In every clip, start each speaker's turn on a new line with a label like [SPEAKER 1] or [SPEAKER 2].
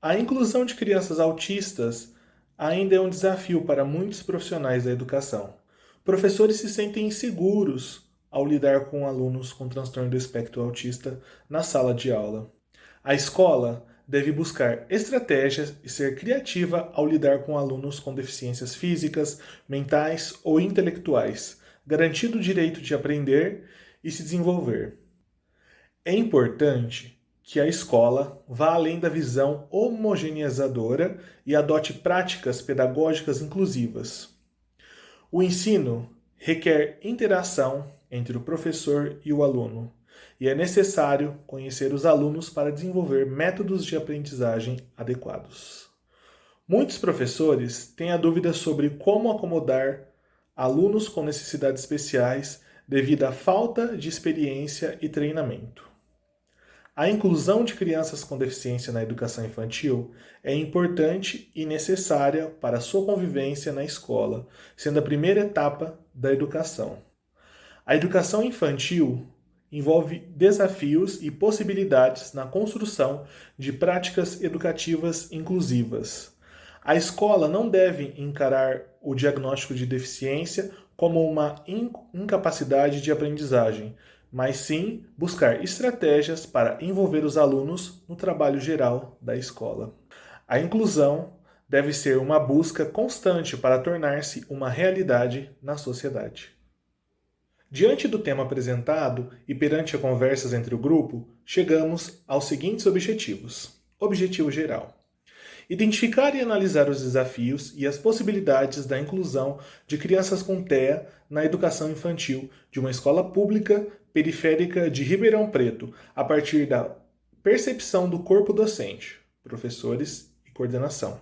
[SPEAKER 1] A inclusão de crianças autistas ainda é um desafio para muitos profissionais da educação. Professores se sentem inseguros ao lidar com alunos com transtorno do espectro autista na sala de aula. A escola deve buscar estratégias e ser criativa ao lidar com alunos com deficiências físicas, mentais ou intelectuais, garantindo o direito de aprender e se desenvolver. É importante que a escola vá além da visão homogeneizadora e adote práticas pedagógicas inclusivas. O ensino requer interação entre o professor e o aluno, e é necessário conhecer os alunos para desenvolver métodos de aprendizagem adequados. Muitos professores têm a dúvida sobre como acomodar alunos com necessidades especiais devido à falta de experiência e treinamento. A inclusão de crianças com deficiência na educação infantil é importante e necessária para a sua convivência na escola, sendo a primeira etapa da educação. A educação infantil envolve desafios e possibilidades na construção de práticas educativas inclusivas. A escola não deve encarar o diagnóstico de deficiência como uma incapacidade de aprendizagem, mas sim buscar estratégias para envolver os alunos no trabalho geral da escola. A inclusão deve ser uma busca constante para tornar-se uma realidade na sociedade. Diante do tema apresentado e perante as conversas entre o grupo, chegamos aos seguintes objetivos. Objetivo geral: identificar e analisar os desafios e as possibilidades da inclusão de crianças com TEA na educação infantil de uma escola pública periférica de Ribeirão Preto, a partir da percepção do corpo docente, professores e coordenação.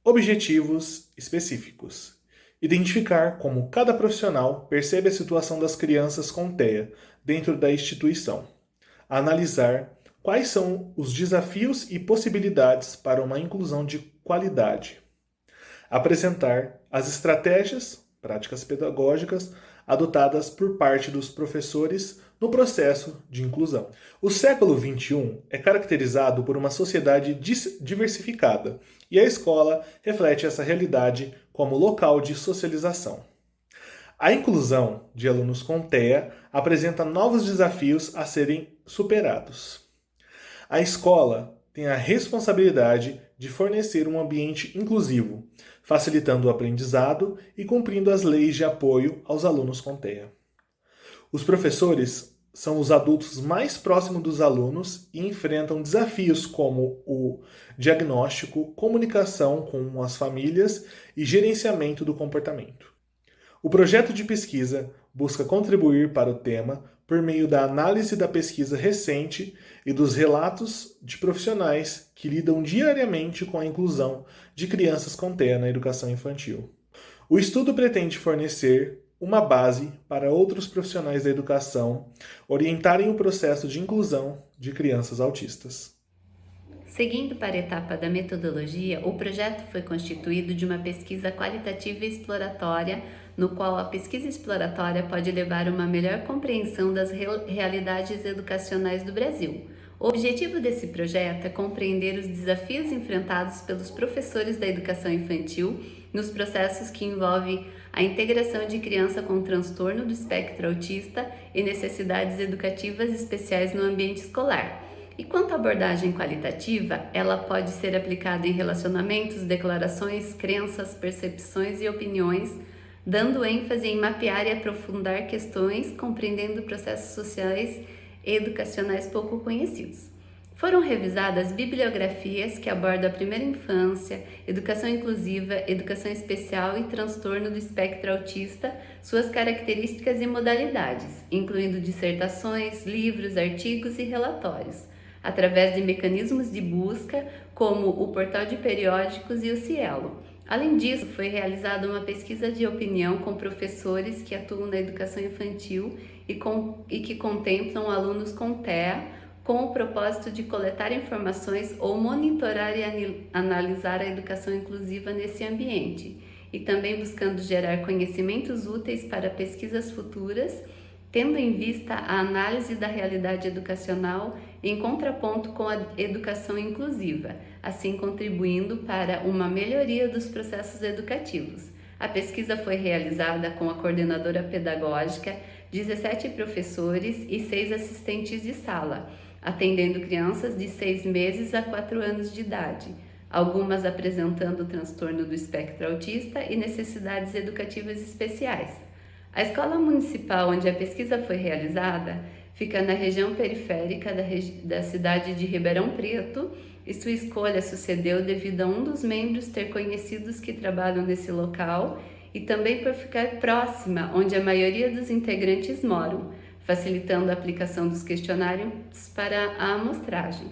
[SPEAKER 1] Objetivos específicos: identificar como cada profissional percebe a situação das crianças com TEA dentro da instituição. Analisar quais são os desafios e possibilidades para uma inclusão de qualidade. Apresentar as estratégias, práticas pedagógicas adotadas por parte dos professores no processo de inclusão. O século XXI é caracterizado por uma sociedade diversificada e a escola reflete essa realidade como local de socialização. A inclusão de alunos com TEA apresenta novos desafios a serem superados. A escola tem a responsabilidade de fornecer um ambiente inclusivo, facilitando o aprendizado e cumprindo as leis de apoio aos alunos com TEA. Os professores são os adultos mais próximos dos alunos e enfrentam desafios como o diagnóstico, comunicação com as famílias e gerenciamento do comportamento. O projeto de pesquisa busca contribuir para o tema por meio da análise da pesquisa recente e dos relatos de profissionais que lidam diariamente com a inclusão de crianças com TEA na educação infantil. O estudo pretende fornecer uma base para outros profissionais da educação orientarem o processo de inclusão de crianças autistas.
[SPEAKER 2] Seguindo para a etapa da metodologia, o projeto foi constituído de uma pesquisa qualitativa e exploratória, no qual a pesquisa exploratória pode levar a uma melhor compreensão das realidades educacionais do Brasil. O objetivo desse projeto é compreender os desafios enfrentados pelos professores da educação infantil nos processos que envolvem a integração de criança com transtorno do espectro autista e necessidades educativas especiais no ambiente escolar. E quanto à abordagem qualitativa, ela pode ser aplicada em relacionamentos, declarações, crenças, percepções e opiniões, dando ênfase em mapear e aprofundar questões, compreendendo processos sociais e educacionais pouco conhecidos. Foram revisadas bibliografias que abordam a primeira infância, educação inclusiva, educação especial e transtorno do espectro autista, suas características e modalidades, incluindo dissertações, livros, artigos e relatórios, através de mecanismos de busca, como o portal de periódicos e o Cielo. Além disso, foi realizada uma pesquisa de opinião com professores que atuam na educação infantil e que contemplam alunos com TEA, com o propósito de coletar informações ou monitorar e analisar a educação inclusiva nesse ambiente, e também buscando gerar conhecimentos úteis para pesquisas futuras tendo em vista a análise da realidade educacional em contraponto com a educação inclusiva, assim contribuindo para uma melhoria dos processos educativos. A pesquisa foi realizada com a coordenadora pedagógica, 17 professores e 6 assistentes de sala, atendendo crianças de 6 meses a 4 anos de idade, algumas apresentando transtorno do espectro autista e necessidades educativas especiais. A escola municipal onde a pesquisa foi realizada fica na região periférica da cidade de Ribeirão Preto e sua escolha sucedeu devido a um dos membros ter conhecidos que trabalham nesse local e também por ficar próxima onde a maioria dos integrantes moram, facilitando a aplicação dos questionários para a amostragem.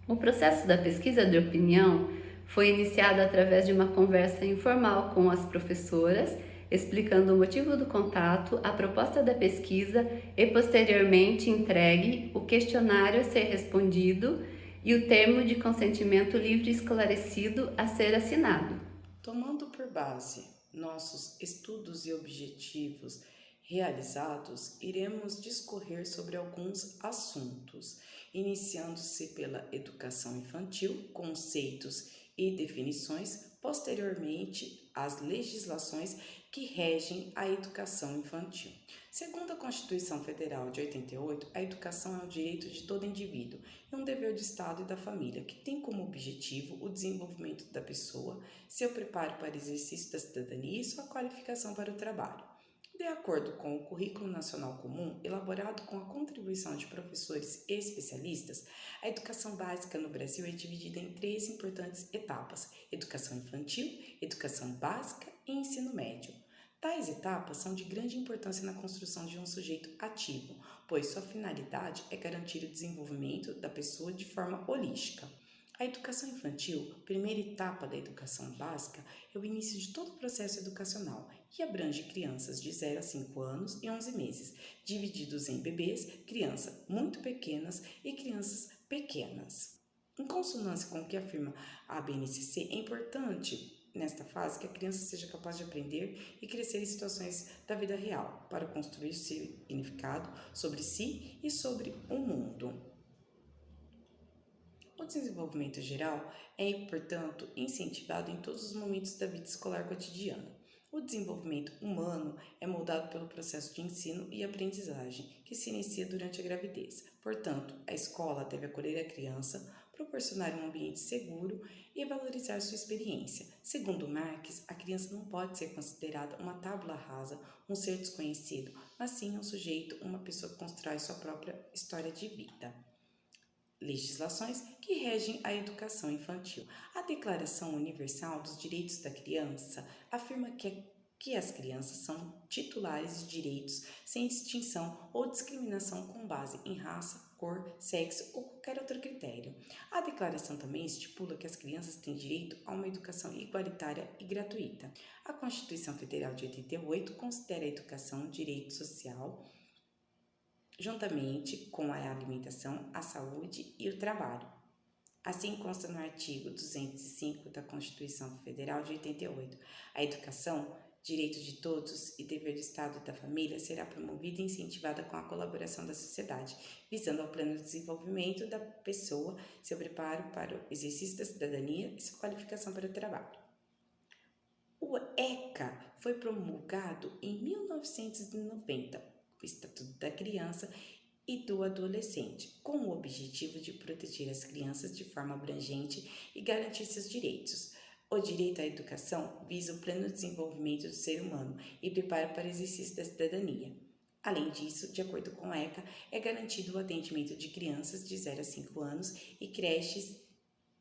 [SPEAKER 2] O processo da pesquisa de opinião foi iniciado através de uma conversa informal com as professoras, explicando o motivo do contato, a proposta da pesquisa e posteriormente entregue o questionário a ser respondido e o termo de consentimento livre e esclarecido a ser assinado.
[SPEAKER 3] Tomando por base nossos estudos e objetivos realizados, iremos discorrer sobre alguns assuntos, iniciando-se pela educação infantil, conceitos e definições, posteriormente as legislações que regem a educação infantil. Segundo a Constituição Federal de 88, a educação é um direito de todo indivíduo e um dever do Estado e da família, que tem como objetivo o desenvolvimento da pessoa, seu preparo para o exercício da cidadania e sua qualificação para o trabalho. De acordo com o Currículo Nacional Comum, elaborado com a contribuição de professores e especialistas, a educação básica no Brasil é dividida em 3 importantes etapas: educação infantil, educação básica e ensino médio. Tais etapas são de grande importância na construção de um sujeito ativo, pois sua finalidade é garantir o desenvolvimento da pessoa de forma holística. A educação infantil, primeira etapa da educação básica, é o início de todo o processo educacional e abrange crianças de 0 a 5 anos e 11 meses, divididos em bebês, crianças muito pequenas e crianças pequenas. Em consonância com o que afirma a BNCC, é importante nesta fase que a criança seja capaz de aprender e crescer em situações da vida real, para construir significado sobre si e sobre o mundo. O desenvolvimento geral é, portanto, incentivado em todos os momentos da vida escolar cotidiana. O desenvolvimento humano é moldado pelo processo de ensino e aprendizagem, que se inicia durante a gravidez. Portanto, a escola deve acolher a criança, proporcionar um ambiente seguro e valorizar sua experiência. Segundo Marx, a criança não pode ser considerada uma tábula rasa, um ser desconhecido, mas sim um sujeito, uma pessoa que constrói sua própria história de vida. Legislações que regem a educação infantil. A Declaração Universal dos Direitos da Criança afirma que as crianças são titulares de direitos sem distinção ou discriminação com base em raça, cor, sexo ou qualquer outro critério. A declaração também estipula que as crianças têm direito a uma educação igualitária e gratuita. A Constituição Federal de 88 considera a educação um direito social, juntamente com a alimentação, a saúde e o trabalho. Assim consta no artigo 205 da Constituição Federal de 88. A educação, direito de todos e dever do Estado e da família, será promovida e incentivada com a colaboração da sociedade, visando ao pleno desenvolvimento da pessoa, seu preparo para o exercício da cidadania e sua qualificação para o trabalho. O ECA foi promulgado em 1990, o Estatuto da Criança e do Adolescente, com o objetivo de proteger as crianças de forma abrangente e garantir seus direitos. O direito à educação visa o pleno desenvolvimento do ser humano e prepara para o exercício da cidadania. Além disso, de acordo com a ECA, é garantido o atendimento de crianças de 0 a 5 anos e creches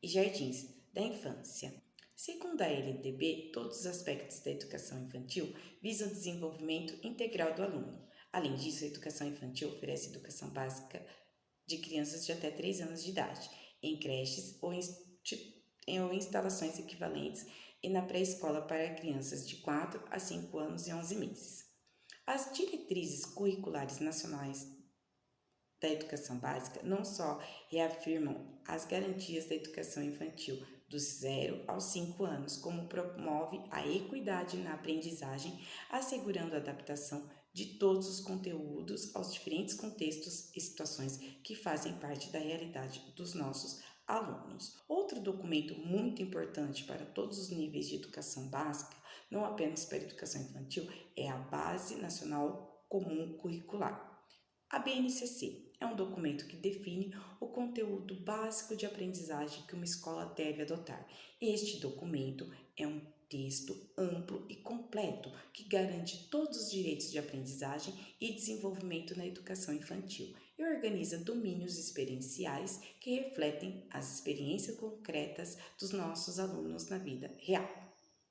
[SPEAKER 3] e jardins da infância. Segundo a LDB, todos os aspectos da educação infantil visam o desenvolvimento integral do aluno. Além disso, a educação infantil oferece educação básica de crianças de até 3 anos de idade, em creches ou instalações equivalentes e na pré-escola para crianças de 4 a 5 anos e 11 meses. As diretrizes curriculares nacionais da educação básica não só reafirmam as garantias da educação infantil dos 0 aos 5 anos, como promove a equidade na aprendizagem, assegurando a adaptação de todos os conteúdos aos diferentes contextos e situações que fazem parte da realidade dos nossos alunos. Outro documento muito importante para todos os níveis de educação básica, não apenas para a educação infantil, é a Base Nacional Comum Curricular. A BNCC é um documento que define o conteúdo básico de aprendizagem que uma escola deve adotar. Este documento é um texto amplo e completo que garante todos os direitos de aprendizagem e desenvolvimento na educação infantil e organiza domínios experienciais que refletem as experiências concretas dos nossos alunos na vida real.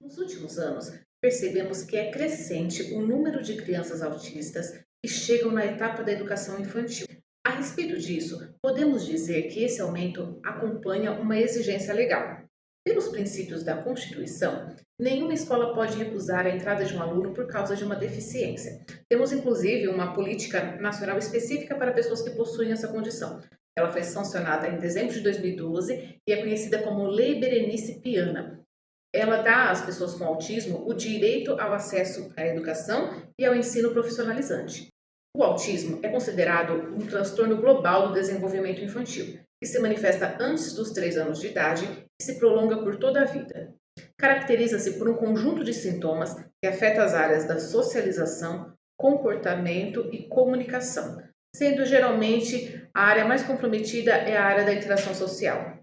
[SPEAKER 4] Nos últimos anos, percebemos que é crescente o número de crianças autistas que chegam na etapa da educação infantil. A respeito disso, podemos dizer que esse aumento acompanha uma exigência legal. Pelos princípios da Constituição, nenhuma escola pode recusar a entrada de um aluno por causa de uma deficiência. Temos, inclusive, uma política nacional específica para pessoas que possuem essa condição. Ela foi sancionada em dezembro de 2012 e é conhecida como Lei Berenice Piana. Ela dá às pessoas com autismo o direito ao acesso à educação e ao ensino profissionalizante. O autismo é considerado um transtorno global do desenvolvimento infantil, que se manifesta antes dos 3 anos de idade e se prolonga por toda a vida. Caracteriza-se por um conjunto de sintomas que afeta as áreas da socialização, comportamento e comunicação, sendo geralmente a área mais comprometida é a área da interação social.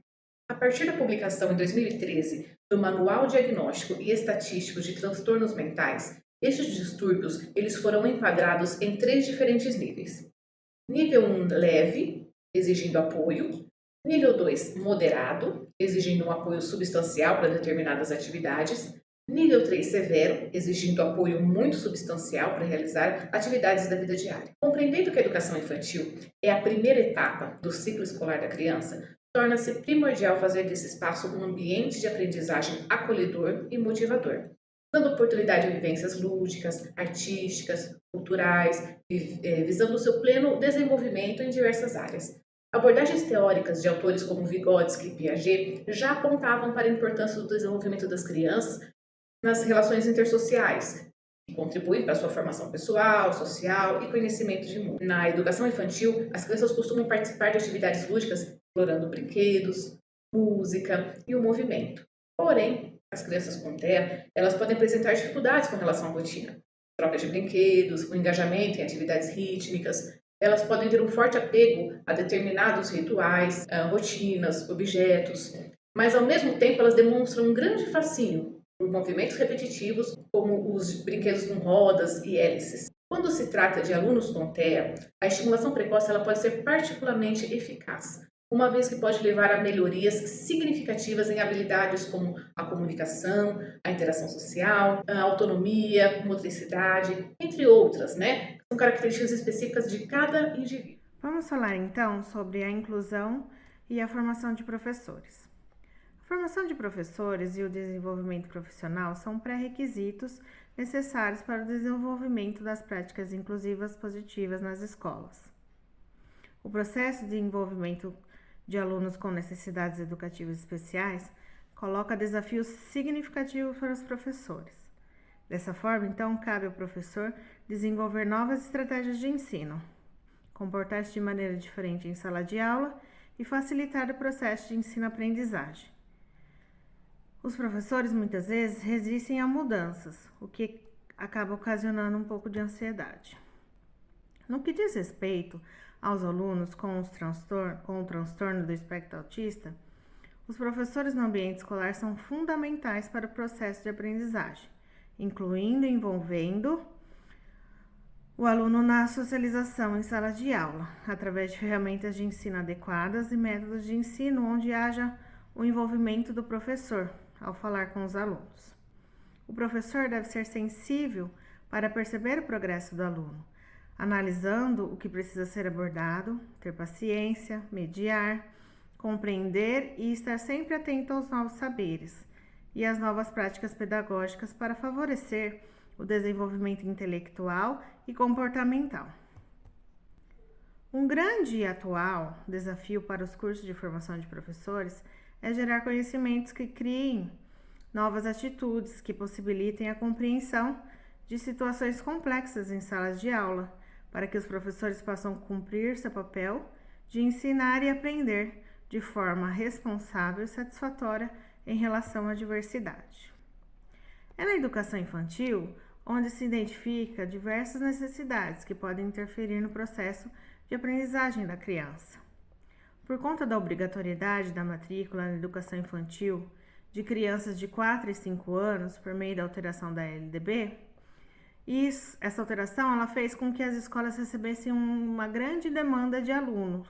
[SPEAKER 4] A partir da publicação em 2013 do Manual Diagnóstico e Estatístico de Transtornos Mentais, estes distúrbios eles foram enquadrados em 3 diferentes níveis. Nível 1 leve, exigindo apoio. Nível 2 moderado, exigindo um apoio substancial para determinadas atividades. Nível 3 severo, exigindo apoio muito substancial para realizar atividades da vida diária. Compreendendo que a educação infantil é a primeira etapa do ciclo escolar da criança, torna-se primordial fazer desse espaço um ambiente de aprendizagem acolhedor e motivador, dando oportunidade a vivências lúdicas, artísticas, culturais, visando o seu pleno desenvolvimento em diversas áreas. Abordagens teóricas de autores como Vygotsky e Piaget já apontavam para a importância do desenvolvimento das crianças nas relações intersociais, que contribuem para a sua formação pessoal, social e conhecimento de mundo. Na educação infantil, as crianças costumam participar de atividades lúdicas explorando brinquedos, música e o movimento. Porém, as crianças com TEA, elas podem apresentar dificuldades com relação à rotina. Troca de brinquedos, o engajamento em atividades rítmicas, elas podem ter um forte apego a determinados rituais, rotinas, objetos, mas ao mesmo tempo elas demonstram um grande fascínio por movimentos repetitivos, como os brinquedos com rodas e hélices. Quando se trata de alunos com TEA, a estimulação precoce ela pode ser particularmente eficaz, uma vez que pode levar a melhorias significativas em habilidades como a comunicação, a interação social, a autonomia, motricidade, entre outras, né? São características específicas de cada indivíduo.
[SPEAKER 5] Vamos falar então sobre a inclusão e a formação de professores. A formação de professores e o desenvolvimento profissional são pré-requisitos necessários para o desenvolvimento das práticas inclusivas positivas nas escolas. O processo de envolvimento de alunos com necessidades educativas especiais coloca desafios significativos para os professores. Dessa forma, então, cabe ao professor desenvolver novas estratégias de ensino, comportar-se de maneira diferente em sala de aula e facilitar o processo de ensino-aprendizagem. Os professores muitas vezes resistem a mudanças, o que acaba ocasionando um pouco de ansiedade. No que diz respeito aos alunos com o transtorno do espectro autista, os professores no ambiente escolar são fundamentais para o processo de aprendizagem, incluindo e envolvendo o aluno na socialização em sala de aula, através de ferramentas de ensino adequadas e métodos de ensino onde haja o envolvimento do professor ao falar com os alunos. O professor deve ser sensível para perceber o progresso do aluno, analisando o que precisa ser abordado, ter paciência, mediar, compreender e estar sempre atento aos novos saberes e às novas práticas pedagógicas para favorecer o desenvolvimento intelectual e comportamental. Um grande e atual desafio para os cursos de formação de professores é gerar conhecimentos que criem novas atitudes que possibilitem a compreensão de situações complexas em salas de aula, para que os professores possam cumprir seu papel de ensinar e aprender de forma responsável e satisfatória em relação à diversidade. É na educação infantil onde se identifica diversas necessidades que podem interferir no processo de aprendizagem da criança. Por conta da obrigatoriedade da matrícula na educação infantil de crianças de 4 e 5 anos, por meio da alteração da LDB, essa alteração ela fez com que as escolas recebessem uma grande demanda de alunos,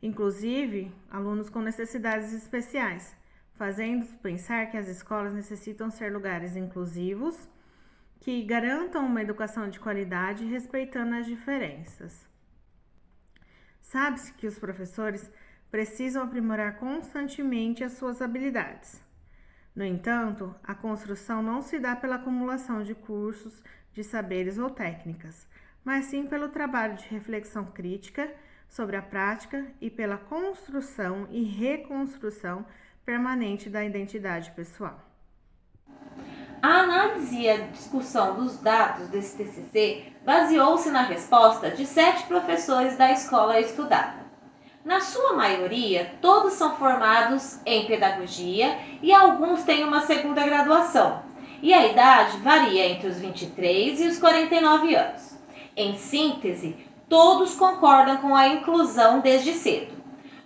[SPEAKER 5] inclusive alunos com necessidades especiais, fazendo pensar que as escolas necessitam ser lugares inclusivos, que garantam uma educação de qualidade respeitando as diferenças. Sabe-se que os professores precisam aprimorar constantemente as suas habilidades. No entanto, a construção não se dá pela acumulação de cursos, de saberes ou técnicas, mas sim pelo trabalho de reflexão crítica sobre a prática e pela construção e reconstrução permanente da identidade pessoal.
[SPEAKER 6] A análise e a discussão dos dados desse TCC baseou-se na resposta de 7 professores da escola estudada. Na sua maioria, todos são formados em pedagogia e alguns têm uma segunda graduação, e a idade varia entre os 23 e os 49 anos. Em síntese, todos concordam com a inclusão desde cedo.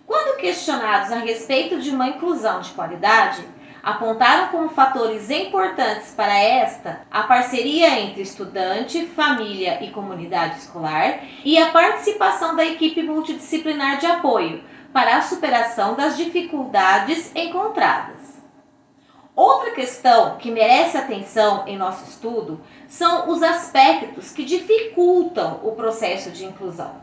[SPEAKER 6] Quando questionados a respeito de uma inclusão de qualidade, apontaram como fatores importantes para esta a parceria entre estudante, família e comunidade escolar e a participação da equipe multidisciplinar de apoio para a superação das dificuldades encontradas. Outra questão que merece atenção em nosso estudo são os aspectos que dificultam o processo de inclusão.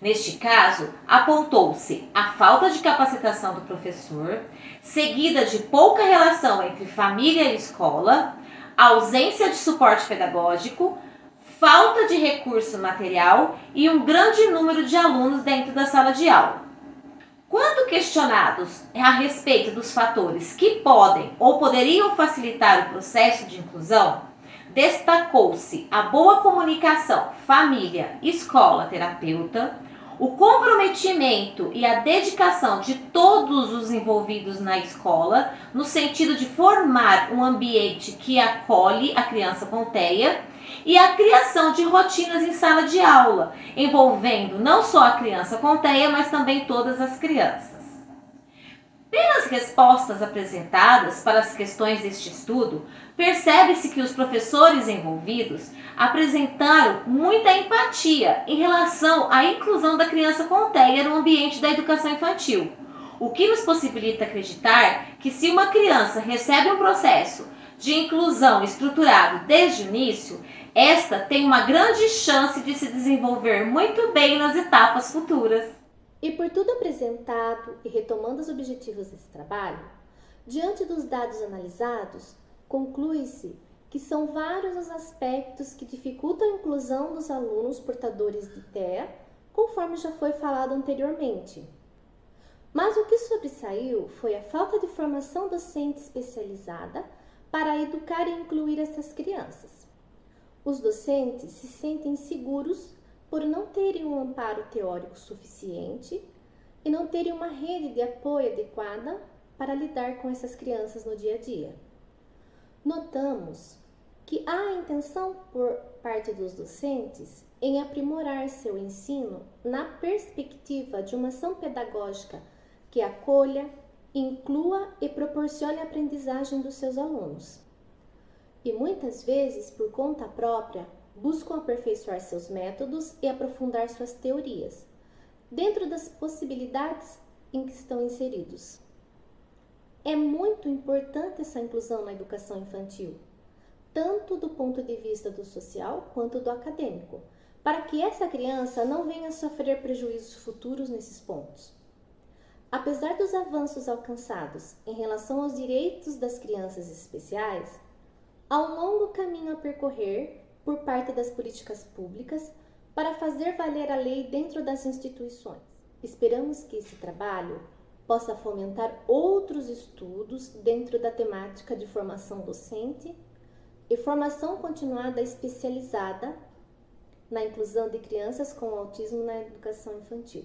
[SPEAKER 6] Neste caso, apontou-se a falta de capacitação do professor, seguida de pouca relação entre família e escola, ausência de suporte pedagógico, falta de recurso material e um grande número de alunos dentro da sala de aula. Quando questionados a respeito dos fatores que podem ou poderiam facilitar o processo de inclusão, destacou-se a boa comunicação família, escola, terapeuta, o comprometimento e a dedicação de todos os envolvidos na escola, no sentido de formar um ambiente que acolhe a criança com TEA, e a criação de rotinas em sala de aula, envolvendo não só a criança com TEA, mas também todas as crianças. Pelas respostas apresentadas para as questões deste estudo, percebe-se que os professores envolvidos apresentaram muita empatia em relação à inclusão da criança com TEA no ambiente da educação infantil, o que nos possibilita acreditar que se uma criança recebe um processo de inclusão estruturado desde o início, esta tem uma grande chance de se desenvolver muito bem nas etapas futuras.
[SPEAKER 7] E por tudo apresentado e retomando os objetivos desse trabalho, diante dos dados analisados, conclui-se que são vários os aspectos que dificultam a inclusão dos alunos portadores de TEA, conforme já foi falado anteriormente. Mas o que sobressaiu foi a falta de formação docente especializada para educar e incluir essas crianças. Os docentes se sentem seguros por não terem um amparo teórico suficiente e não terem uma rede de apoio adequada para lidar com essas crianças no dia a dia. Notamos que há a intenção por parte dos docentes em aprimorar seu ensino na perspectiva de uma ação pedagógica que acolha, inclua e proporcione a aprendizagem dos seus alunos. E muitas vezes, por conta própria, buscam aperfeiçoar seus métodos e aprofundar suas teorias, dentro das possibilidades em que estão inseridos. É muito importante essa inclusão na educação infantil, tanto do ponto de vista do social quanto do acadêmico, para que essa criança não venha a sofrer prejuízos futuros nesses pontos. Apesar dos avanços alcançados em relação aos direitos das crianças especiais, há um longo caminho a percorrer por parte das políticas públicas para fazer valer a lei dentro das instituições. Esperamos que esse trabalho possa fomentar outros estudos dentro da temática de formação docente e formação continuada especializada na inclusão de crianças com autismo na educação infantil.